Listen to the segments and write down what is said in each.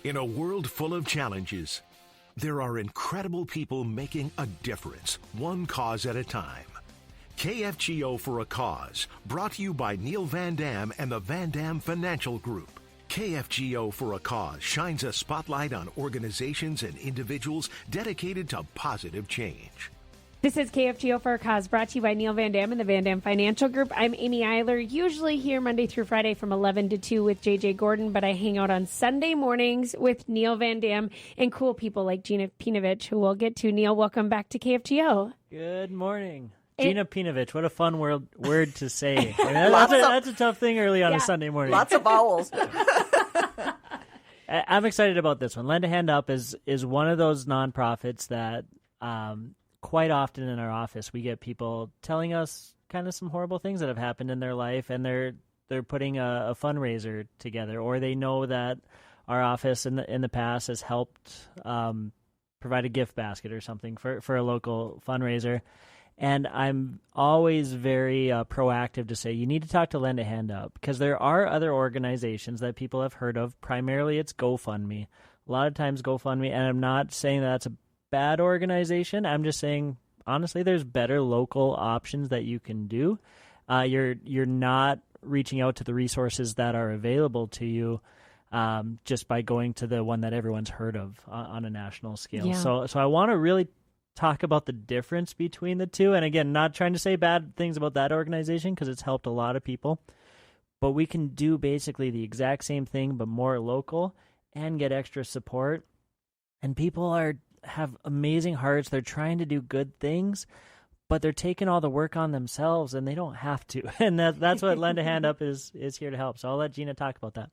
In a world full of challenges, there are incredible people making a difference, one cause at a time. KFGO for a Cause, brought to you by Neil Van Dam and the Van Dam Financial Group. KFGO for a Cause shines a spotlight on organizations and individuals dedicated to positive change. This is KFGO for a Cause, brought to you by Neil Van Dam and the Van Dam Financial Group. I'm Amy Iler, usually here Monday through Friday from 11 to 2 with JJ Gordon, but I hang out on Sunday mornings with Neil Van Dam and cool people like Jeana Peinovich, who we'll get to. Neil, welcome back to KFGO. Good morning. Jeana Peinovich, what a fun word to say. I mean, that's a tough thing early on a Sunday morning. Lots of vowels. I'm excited about this one. Lend a Hand Up is one of those nonprofits that quite often in our office we get people telling us kind of some horrible things that have happened in their life, and they're putting a fundraiser together, or they know that our office in the past has helped provide a gift basket or something for a local fundraiser. And I'm always very proactive to say, you need to talk to Lend a Hand Up, because there are other organizations that people have heard of. Primarily, it's GoFundMe. A lot of times GoFundMe, and I'm not saying that's a bad organization. I'm just saying, honestly, there's better local options that you can do. You're not reaching out to the resources that are available to you just by going to the one that everyone's heard of on a national scale. Yeah. So I want to really talk about the difference between the two. And again, not trying to say bad things about that organization, because it's helped a lot of people. But we can do basically the exact same thing, but more local, and get extra support. And people have amazing hearts. They're trying to do good things, but they're taking all the work on themselves, and they don't have to. And that's what Lend a Hand Up is here to help. So I'll let Jeana talk about that.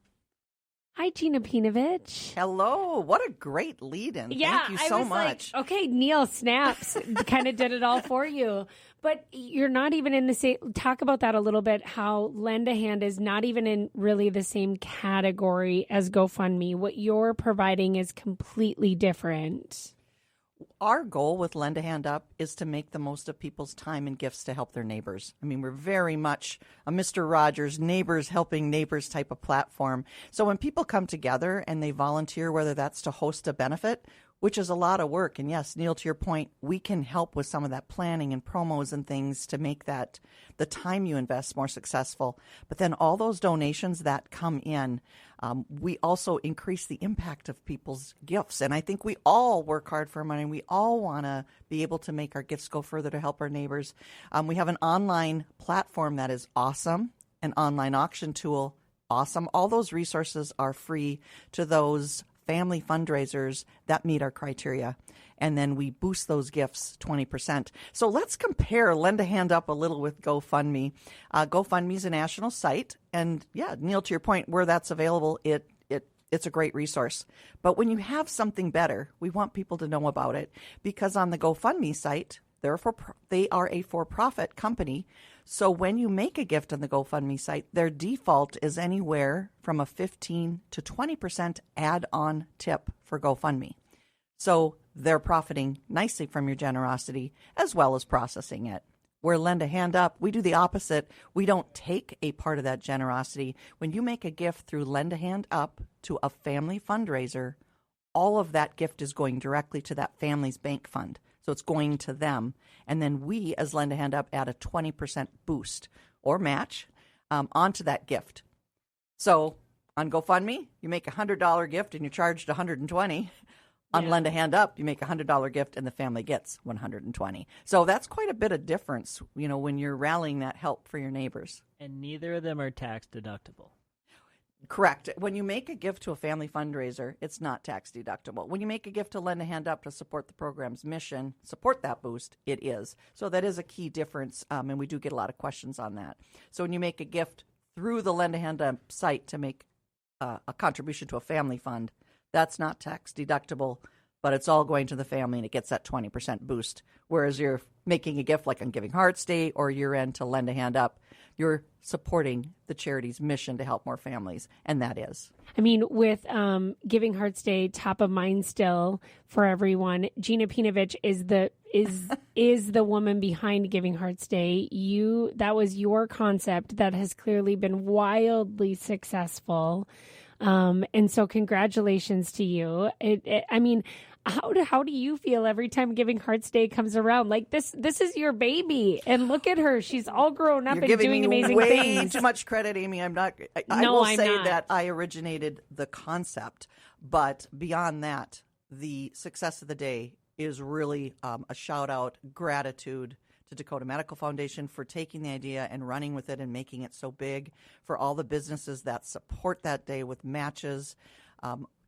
Hi, Jeana Peinovich. Hello. What a great lead-in. Yeah, Thank you so much. Like, okay, Neil snaps, kind of did it all for you. But you're not even in the same, talk about that a little bit, how Lend a Hand is not even in really the same category as GoFundMe. What you're providing is completely different. Our goal with Lend a Hand Up is to make the most of people's time and gifts to help their neighbors. I mean, we're very much a Mr. Rogers, neighbors helping neighbors type of platform. So when people come together and they volunteer, whether that's to host a benefit, which is a lot of work, and yes, Neil, to your point, we can help with some of that planning and promos and things to make that the time you invest more successful. But then all those donations that come in, we also increase the impact of people's gifts. And I think we all work hard for money, and we all want to be able to make our gifts go further to help our neighbors. We have an online platform that is awesome, an online auction tool, awesome. All those resources are free to those family fundraisers that meet our criteria. And then we boost those gifts 20%. So let's compare Lend a Hand Up a little with GoFundMe. GoFundMe is a national site. And yeah, Neil, to your point, where that's available, it's a great resource. But when you have something better, we want people to know about it, because on the GoFundMe site, they are a for-profit company. So when you make a gift on the GoFundMe site, their default is anywhere from a 15 to 20% add-on tip for GoFundMe. So they're profiting nicely from your generosity as well as processing it. Where Lend a Hand Up, we do the opposite. We don't take a part of that generosity. When you make a gift through Lend a Hand Up to a family fundraiser, all of that gift is going directly to that family's bank fund. So it's going to them. And then we, as Lend a Hand Up, add a 20% boost or match onto that gift. So on GoFundMe, you make a $100 gift and you're charged $120. On Lend a Hand Up, you make a $100 gift and the family gets $120. So that's quite a bit of difference, when you're rallying that help for your neighbors. And neither of them are tax deductible. Correct. When you make a gift to a family fundraiser, it's not tax deductible. When you make a gift to Lend a Hand Up to support the program's mission, support that boost, it is. So that is a key difference, and we do get a lot of questions on that. So when you make a gift through the Lend a Hand Up site to make a contribution to a family fund, that's not tax deductible, but it's all going to the family, and it gets that 20% boost. Whereas you're making a gift like on Giving Hearts Day or year-end to Lend a Hand Up, you're supporting the charity's mission to help more families, and that is. I mean, with Giving Hearts Day top of mind still for everyone, Jeana Peinovich is the woman behind Giving Hearts Day. That was your concept that has clearly been wildly successful. And so congratulations to you. I mean, how do you feel every time Giving Hearts Day comes around? Like this is your baby, and look at her; she's all grown up You're and doing amazing way things. Too much credit, Amy. I'm not. I No, will I'm say not. that I originated the concept, but beyond that, the success of the day is really a shout out, gratitude to Dakota Medical Foundation for taking the idea and running with it and making it so big, for all the businesses that support that day with matches,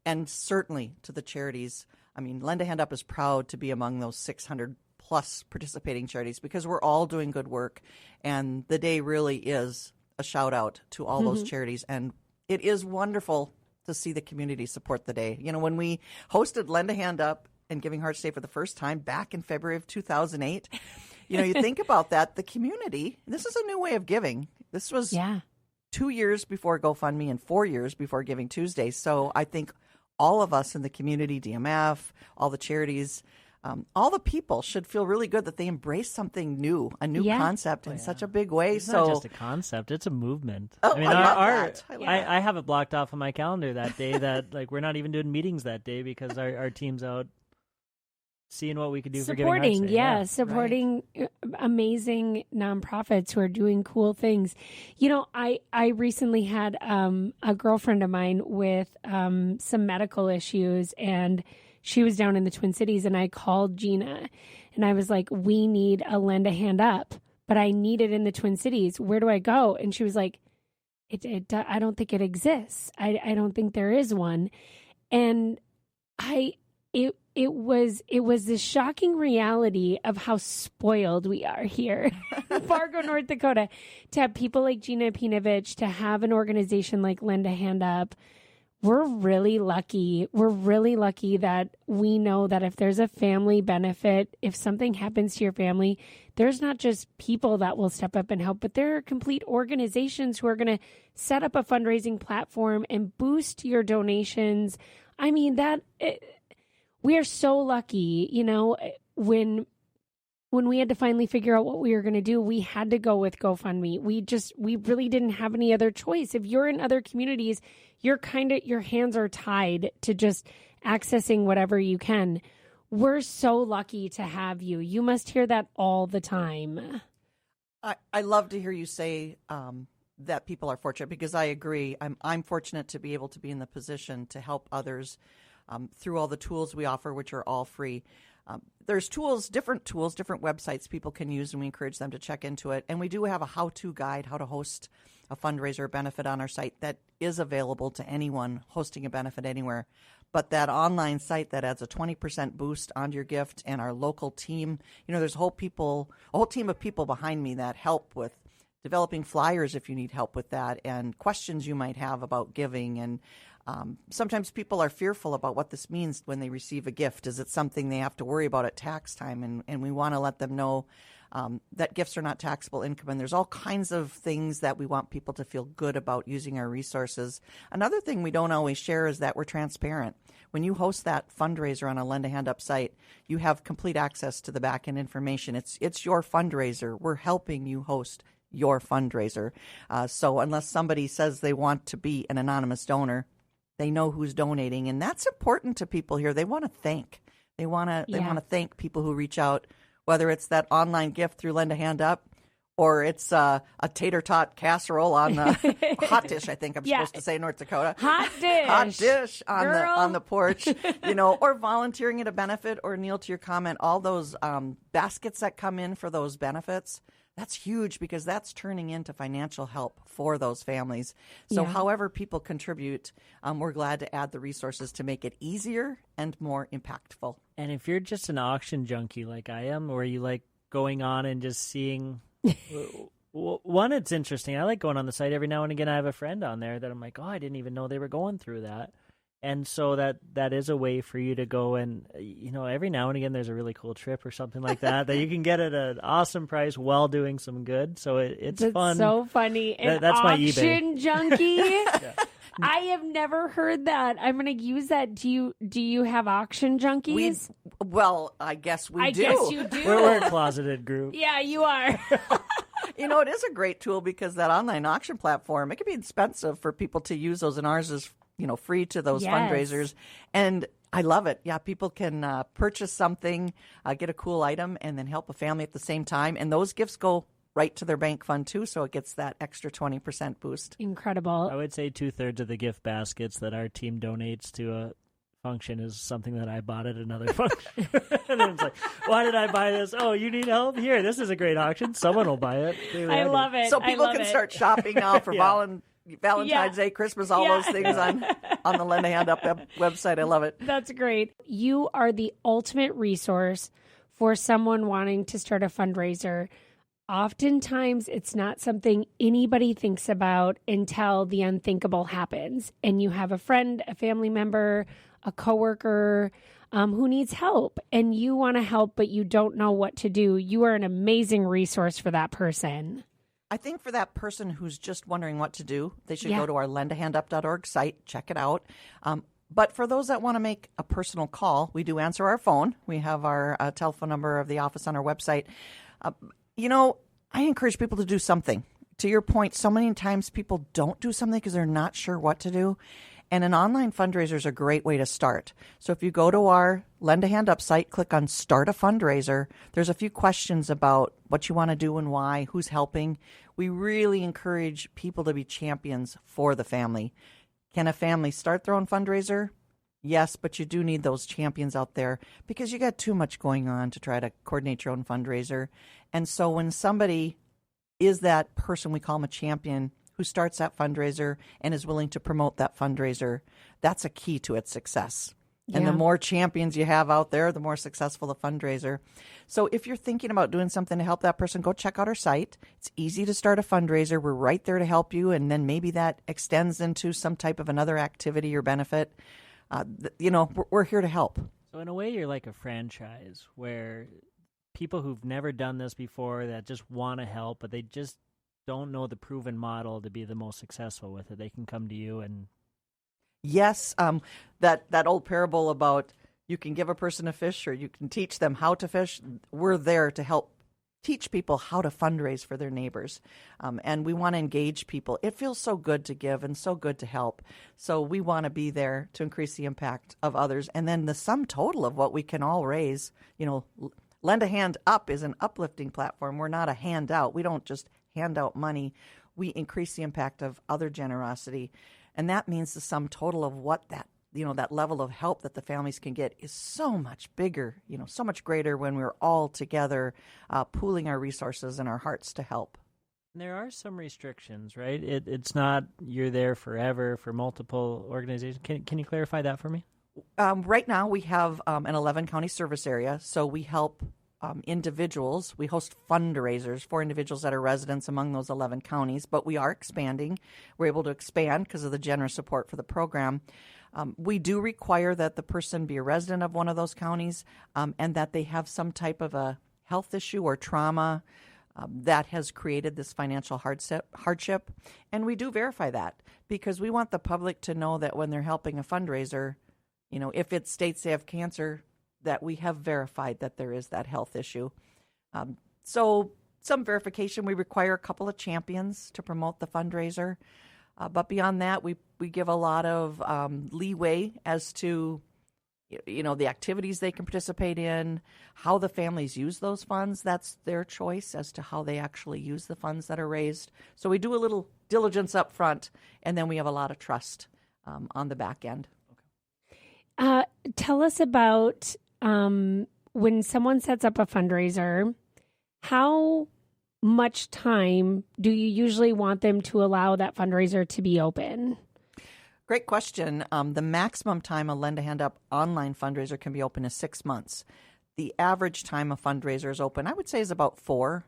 and certainly to the charities. I mean, Lend a Hand Up is proud to be among those 600 plus participating charities because we're all doing good work, and the day really is a shout out to all those charities, and it is wonderful to see the community support the day. You know, when we hosted Lend a Hand Up and Giving Hearts Day for the first time back in February of 2008, you know, you think about that, the community, this is a new way of giving. This was 2 years before GoFundMe and 4 years before Giving Tuesday. So I think all of us in the community, DMF, all the charities, all the people should feel really good that they embrace something new, a new concept in such a big way. It's not just a concept; it's a movement. Oh, I mean, I love that. I have it blocked off on my calendar that day. That like we're not even doing meetings that day because our team's out seeing what we could do for Giving Hearts Day. Supporting amazing nonprofits who are doing cool things. You know, I recently had a girlfriend of mine with some medical issues, and she was down in the Twin Cities, and I called Jeana, and I was like, we need a Lend a Hand Up, but I need it in the Twin Cities. Where do I go? And she was like, I don't think it exists. I don't think there is one. And it was this shocking reality of how spoiled we are here in Fargo, North Dakota, to have people like Jeana Peinovich, to have an organization like Lend a Hand Up. We're really lucky. We're really lucky that we know that if there's a family benefit, if something happens to your family, there's not just people that will step up and help, but there are complete organizations who are going to set up a fundraising platform and boost your donations. I mean, we are so lucky, you know, when we had to finally figure out what we were going to do, we had to go with GoFundMe. We really didn't have any other choice. If you're in other communities, your hands are tied to just accessing whatever you can. We're so lucky to have you. You must hear that all the time. I love to hear you say that people are fortunate, because I agree. I'm fortunate to be able to be in the position to help others through all the tools we offer, which are all free. There's different websites people can use, and we encourage them to check into it. And we do have a how-to guide, how to host a fundraiser benefit on our site that is available to anyone hosting a benefit anywhere. But that online site that adds a 20% boost onto your gift, and our local team, you know, there's a whole team of people behind me that help with developing flyers if you need help with that, and questions you might have about giving. And sometimes people are fearful about what this means when they receive a gift. Is it something they have to worry about at tax time? And we want to let them know that gifts are not taxable income. And there's all kinds of things that we want people to feel good about using our resources. Another thing we don't always share is that we're transparent. When you host that fundraiser on a Lend a Hand Up site, you have complete access to the back-end information. It's your fundraiser. We're helping you host your fundraiser. So unless somebody says they want to be an anonymous donor, they know who's donating, and that's important to people here. They want to thank. They want to thank people who reach out, whether it's that online gift through Lend a Hand Up, or it's a tater tot casserole on the hot dish. I think I'm supposed to say North Dakota hot dish on the porch, you know, or volunteering at a benefit, or Neil, to your comment, all those baskets that come in for those benefits. That's huge, because that's turning into financial help for those families. So however people contribute, we're glad to add the resources to make it easier and more impactful. And if you're just an auction junkie like I am, or you like going on and just seeing, one, it's interesting. I like going on the site every now and again. I have a friend on there that I'm like, oh, I didn't even know they were going through that. And so that is a way for you to go, and, you know, every now and again there's a really cool trip or something like that that you can get at an awesome price while doing some good. So it's fun. So funny. That's my eBay. Auction junkie. I have never heard that. I'm going to use that. Do you have auction junkies? I guess we do. I guess you do. We're a closeted group. Yeah, you are. You know, it is a great tool, because that online auction platform, it can be expensive for people to use those, and ours is free to those fundraisers. And I love it. Yeah, people can purchase something, get a cool item, and then help a family at the same time. And those gifts go right to their bank fund, too, so it gets that extra 20% boost. Incredible. I would say 2/3 of the gift baskets that our team donates to a function is something that I bought at another function. And then it's like, why did I buy this? Oh, you need help? Here, this is a great auction. Someone will buy it. Maybe I love it. So people can start shopping now for Valentine's Day, Christmas, all those things on the Lend a Hand Up website. I love it. That's great. You are the ultimate resource for someone wanting to start a fundraiser. Oftentimes, it's not something anybody thinks about until the unthinkable happens. And you have a friend, a family member, a coworker who needs help, and you want to help, but you don't know what to do. You are an amazing resource for that person. I think for that person who's just wondering what to do, they should go to our lendahandup.org site, check it out. But for those that want to make a personal call, we do answer our phone. We have our telephone number of the office on our website. I encourage people to do something. To your point, so many times people don't do something because they're not sure what to do. And an online fundraiser is a great way to start. So if you go to our Lend a Hand Up site, click on Start a Fundraiser, there's a few questions about what you want to do and why, who's helping. We really encourage people to be champions for the family. Can a family start their own fundraiser? Yes, but you do need those champions out there because you got too much going on to try to coordinate your own fundraiser. And so when somebody is that person, we call them a champion, who starts that fundraiser and is willing to promote that fundraiser, that's a key to its success. Yeah. And the more champions you have out there, the more successful the fundraiser. So if you're thinking about doing something to help that person, go check out our site. It's easy to start a fundraiser. We're right there to help you. And then maybe that extends into some type of another activity or benefit. We're here to help. So in a way, you're like a franchise where people who've never done this before that just want to help, but they just don't know the proven model to be the most successful with it. They can come to you and... Yes, that old parable about you can give a person a fish or you can teach them how to fish. We're there to help teach people how to fundraise for their neighbors. And we want to engage people. It feels so good to give and so good to help. So we want to be there to increase the impact of others. And then the sum total of what we can all raise, Lend a Hand Up is an uplifting platform. We're not a handout. We don't just hand out money. We increase the impact of other generosity. And that means the sum total of what that level of help that the families can get is so much bigger, so much greater when we're all together, pooling our resources and our hearts to help. There are some restrictions, right? It's not you're there forever for multiple organizations. Can you clarify that for me? Right now we have an 11-county service area, so we help individuals. We host fundraisers for individuals that are residents among those 11 counties, but we are expanding. We're able to expand because of the generous support for the program. We do require that the person be a resident of one of those counties and that they have some type of a health issue or trauma that has created this financial hardship. And we do verify that because we want the public to know that when they're helping a fundraiser, if it states they have cancer, that we have verified that there is that health issue. So some verification, we require a couple of champions to promote the fundraiser. But beyond that, we give a lot of leeway as to, the activities they can participate in, how the families use those funds. That's their choice as to how they actually use the funds that are raised. So we do a little diligence up front, and then we have a lot of trust on the back end. Tell us about when someone sets up a fundraiser, how much time do you usually want them to allow that fundraiser to be open? Great question. The maximum time a Lend a Hand Up online fundraiser can be open is 6 months. The average time a fundraiser is open, I would say, is about 4.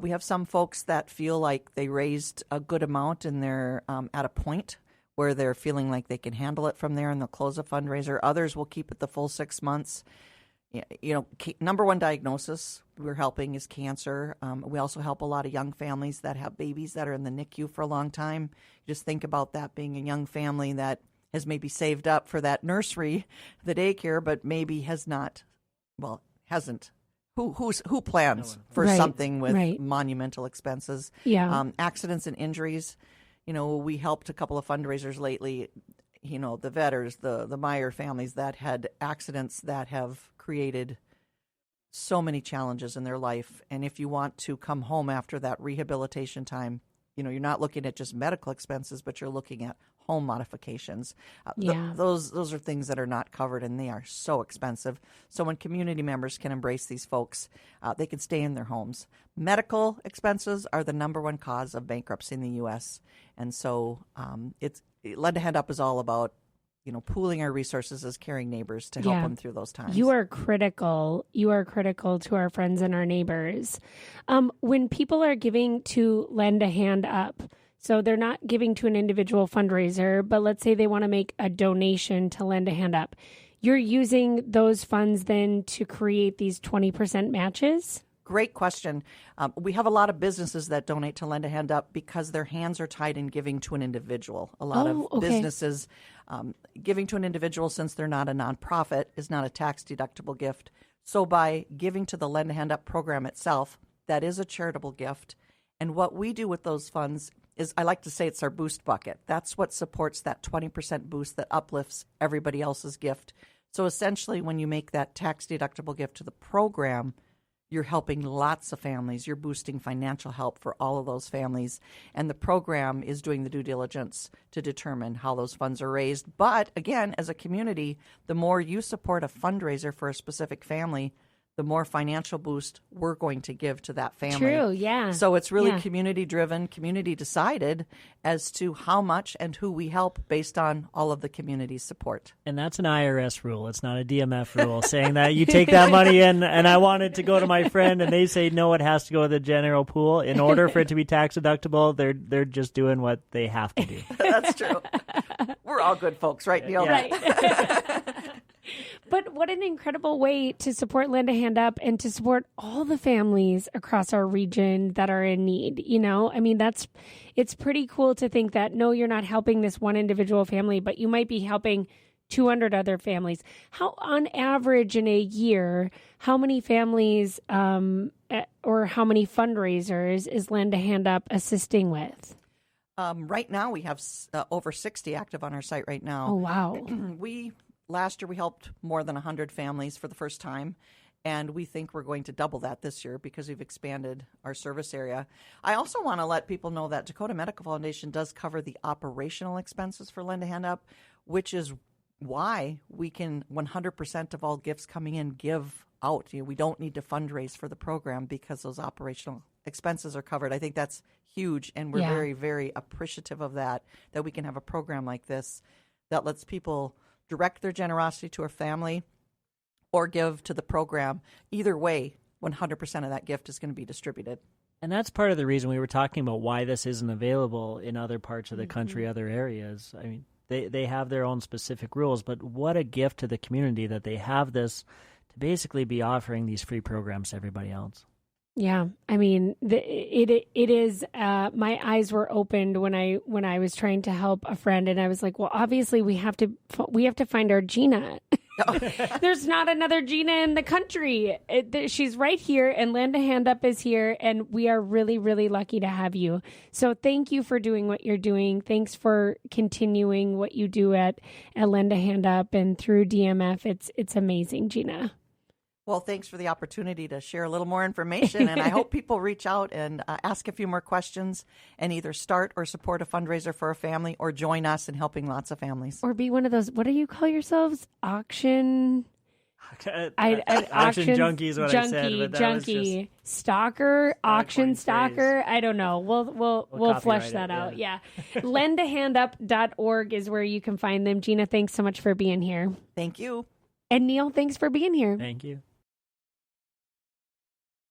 We have some folks that feel like they raised a good amount and they're at a point where they're feeling like they can handle it from there and they'll close a fundraiser. Others will keep it the full 6 months. Number one diagnosis we're helping is cancer. We also help a lot of young families that have babies that are in the NICU for a long time. Just think about that being a young family that has maybe saved up for that nursery, the daycare, but maybe hasn't. Who plans for something with monumental expenses? Yeah. Accidents and injuries. We helped a couple of fundraisers lately. the Vetters, the Meyer families that had accidents that have created so many challenges in their life. And if you want to come home after that rehabilitation time, you're not looking at just medical expenses, but you're looking at home modifications. Those are things that are not covered, and they are so expensive. So when community members can embrace these folks, they can stay in their homes. Medical expenses are the number one cause of bankruptcy in the U.S. And so Lend a Hand Up is all about pooling our resources as caring neighbors to help them through those times. You are critical. You are critical to our friends and our neighbors. When people are giving to Lend a Hand Up, so they're not giving to an individual fundraiser, but let's say they want to make a donation to Lend a Hand Up, you're using those funds then to create these 20% matches? Great question. We have a lot of businesses that donate to Lend a Hand Up because their hands are tied in giving to an individual. A lot of businesses giving to an individual, since they're not a nonprofit, is not a tax-deductible gift. So by giving to the Lend a Hand Up program itself, that is a charitable gift. And what we do with those funds is, I like to say, it's our boost bucket. That's what supports that 20% boost that uplifts everybody else's gift. So essentially, when you make that tax-deductible gift to the program, you're helping lots of families. You're boosting financial help for all of those families. And the program is doing the due diligence to determine how those funds are raised. But again, as a community, the more you support a fundraiser for a specific family, the more financial boost we're going to give to that family. True, yeah. So it's really community-driven, community-decided as to how much and who we help based on all of the community's support. And that's an IRS rule. It's not a DMF rule saying that you take that money in and I want it to go to my friend and they say, no, it has to go to the general pool. In order for it to be tax deductible, they're just doing what they have to do. That's true. We're all good folks, right, Neil? Right. But what an incredible way to support Lend a Hand Up and to support all the families across our region that are in need. I mean, it's pretty cool to think that, no, you're not helping this one individual family, but you might be helping 200 other families. How, on average in a year, how many families or how many fundraisers is Lend a Hand Up assisting with? Right now, we have over 60 active on our site right now. Oh, wow. Last year, we helped more than 100 families for the first time, and we think we're going to double that this year because we've expanded our service area. I also want to let people know that Dakota Medical Foundation does cover the operational expenses for Lend a Hand Up, which is why we can 100% of all gifts coming in give out. We don't need to fundraise for the program because those operational expenses are covered. I think that's huge, and we're very, very appreciative of that we can have a program like this that lets people direct their generosity to a family or give to the program. Either way, 100% of that gift is going to be distributed. And that's part of the reason we were talking about why this isn't available in other parts of the country, other areas. I mean, they have their own specific rules, but what a gift to the community that they have this to basically be offering these free programs to everybody else. Yeah, I mean, it is. My eyes were opened when I was trying to help a friend, and I was like, well, obviously we have to find our Jeana. There's not another Jeana in the country. She's right here, and Lend a Hand Up is here, and we are really, really lucky to have you. So thank you for doing what you're doing. Thanks for continuing what you do at Lend a Hand Up and through DMF. It's amazing, Jeana. Well, thanks for the opportunity to share a little more information, and I hope people reach out and ask a few more questions and either start or support a fundraiser for a family or join us in helping lots of families. Or be one of those, what do you call yourselves? Auction junkies, what I said, but that was just stalker, auction phrase. stalker. I don't know. We'll flesh that out. Yeah. Lendahandup.org is where you can find them. Jeana, thanks so much for being here. Thank you. And Neil, thanks for being here. Thank you.